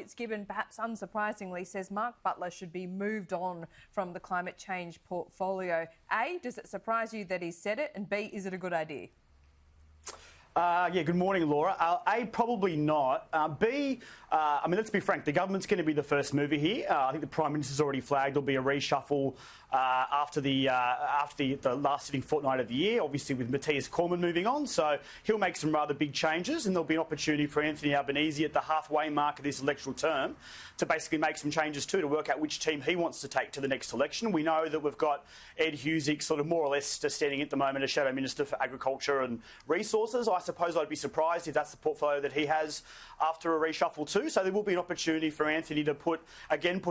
Fitzgibbon, perhaps unsurprisingly, says Mark Butler should be moved on from the climate change portfolio. A, does it surprise you that he said it? And B, is it a good idea? Yeah, good morning, Laura. A, probably not. B, I mean, let's be frank, the government's going to be the first mover here. I think the Prime Minister's already flagged there'll be a reshuffle after the last sitting fortnight of the year, obviously with Matthias Cormann moving on. So he'll make some rather big changes, and there'll be an opportunity for Anthony Albanese at the halfway mark of this electoral term to basically make some changes too, to work out which team he wants to take to the next election. We know that we've got Ed Husic sort of more or less just standing at the moment as Shadow Minister for Agriculture and Resources. I suppose I'd be surprised if that's the portfolio that he has after a reshuffle too. So there will be an opportunity for Anthony to put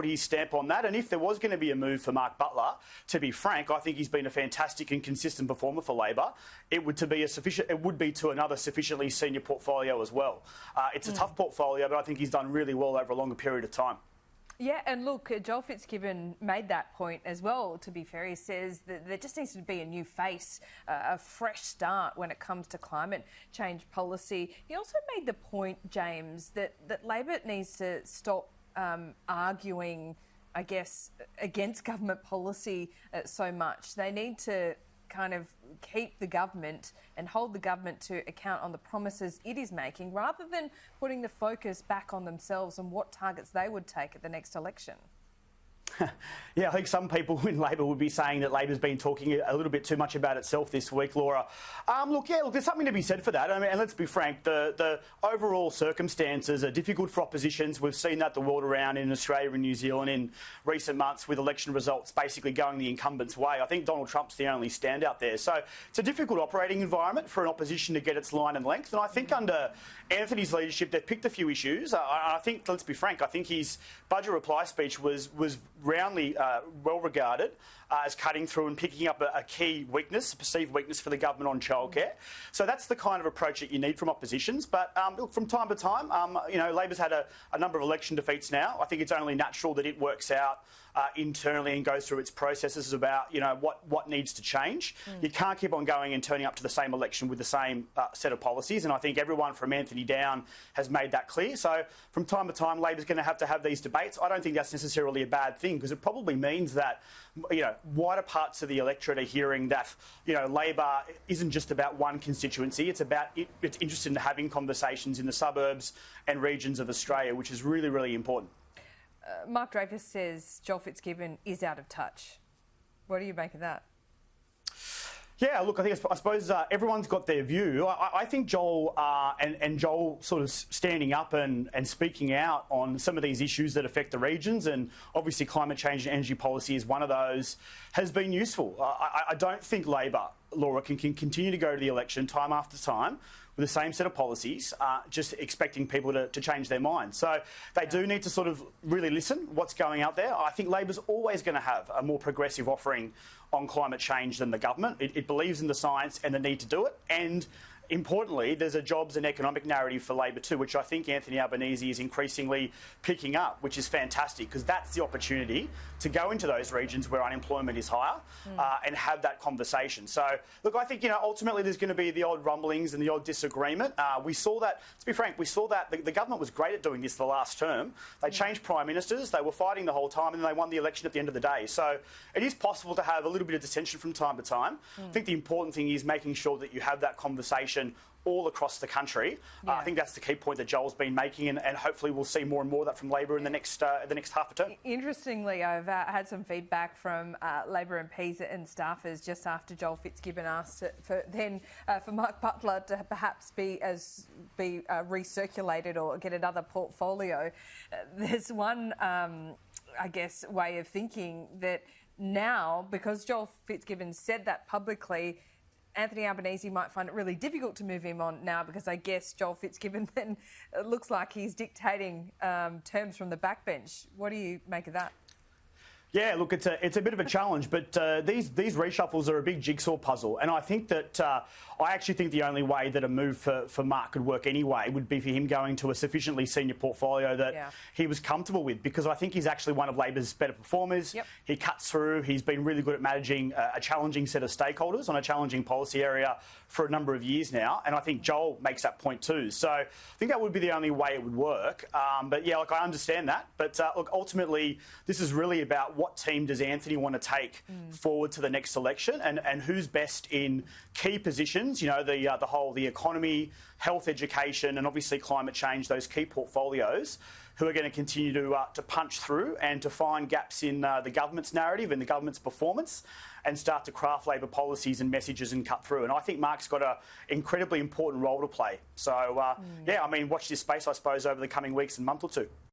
his stamp on that. And if there was going to be a move for Mark Butler, to be frank, I think he's been a fantastic and consistent performer for Labor. It would be to another sufficiently senior portfolio as well. It's a tough portfolio, but I think he's done really well over a longer period of time. Yeah, and look, Joel Fitzgibbon made that point as well, to be fair. He says that there just needs to be a new face, a fresh start when it comes to climate change policy. He also made the point, James, that Labor needs to stop arguing, I guess, against government policy so much. They need to kind of keep the government and hold the government to account on the promises it is making, rather than putting the focus back on themselves and what targets they would take at the next election. Yeah, I think some people in Labor would be saying that Labor's been talking a little bit too much about itself this week, Laura. Look, there's something to be said for that. I mean, and let's be frank, the overall circumstances are difficult for oppositions. We've seen that the world around in Australia and New Zealand in recent months, with election results basically going the incumbent's way. I think Donald Trump's the only standout there. So it's a difficult operating environment for an opposition to get its line and length. And I think under Anthony's leadership, they've picked a few issues. I think, let's be frank, I think his budget reply speech was roundly well regarded as cutting through and picking up a key weakness, a perceived weakness for the government on childcare. So that's the kind of approach that you need from oppositions. But look, from time to time, Labor's had a number of election defeats now. I think it's only natural that it works out internally and goes through its processes about what needs to change. You can't keep on going and turning up to the same election with the same set of policies, and I think everyone from Anthony down has made that clear. So from time to time, Labor's going to have these debates. I don't think that's necessarily a bad thing, because it probably means that wider parts of the electorate are hearing that Labor isn't just about one constituency. It's interested in having conversations in the suburbs and regions of Australia, which is really, really important. Mark Dreyfus says Joel Fitzgibbon is out of touch. What do you make of that? Yeah, look, I suppose everyone's got their view. I think Joel and Joel sort of standing up and speaking out on some of these issues that affect the regions, and obviously climate change and energy policy is one of those, has been useful. I don't think Labor, Laura, can continue to go to the election time after time with the same set of policies, just expecting people to change their minds. So they do need to sort of really listen what's going out there. I think Labor's always going to have a more progressive offering on climate change than the government. It believes in the science and the need to do it. And importantly, there's a jobs and economic narrative for Labor too, which I think Anthony Albanese is increasingly picking up, which is fantastic, because that's the opportunity to go into those regions where unemployment is higher and have that conversation. So, look, I think, ultimately there's going to be the odd rumblings and the odd disagreement. We saw that, to be frank, the government was great at doing this the last term. They changed prime ministers, they were fighting the whole time, and then they won the election at the end of the day. So it is possible to have a little bit of dissension from time to time. I think the important thing is making sure that you have that conversation all across the country. I think that's the key point that Joel's been making, and hopefully we'll see more and more of that from Labor in the next half a term. Interestingly, I've had some feedback from Labor MPs and staffers just after Joel Fitzgibbon asked for Mark Butler to perhaps be recirculated or get another portfolio. There's one, way of thinking that now, because Joel Fitzgibbon said that publicly, Anthony Albanese might find it really difficult to move him on now, because I guess Joel Fitzgibbon then looks like he's dictating terms from the backbench. What do you make of that? Yeah, look, it's a bit of a challenge, but these reshuffles are a big jigsaw puzzle, and I think that I actually think the only way that a move for Mark could work anyway would be for him going to a sufficiently senior portfolio that he was comfortable with, because I think he's actually one of Labor's better performers. Yep. He cuts through. He's been really good at managing a challenging set of stakeholders on a challenging policy area for a number of years now, and I think Joel makes that point too. So I think that would be the only way it would work. But yeah, look, I understand that. But look, ultimately, this is really about what team does Anthony want to take forward to the next election, and who's best in key positions, you know, the economy, health, education, and obviously climate change, those key portfolios, who are going to continue to punch through and to find gaps in the government's narrative and the government's performance and start to craft Labor policies and messages and cut through. And I think Mark's got an incredibly important role to play. So, yeah, I mean, watch this space, I suppose, over the coming weeks and month or two.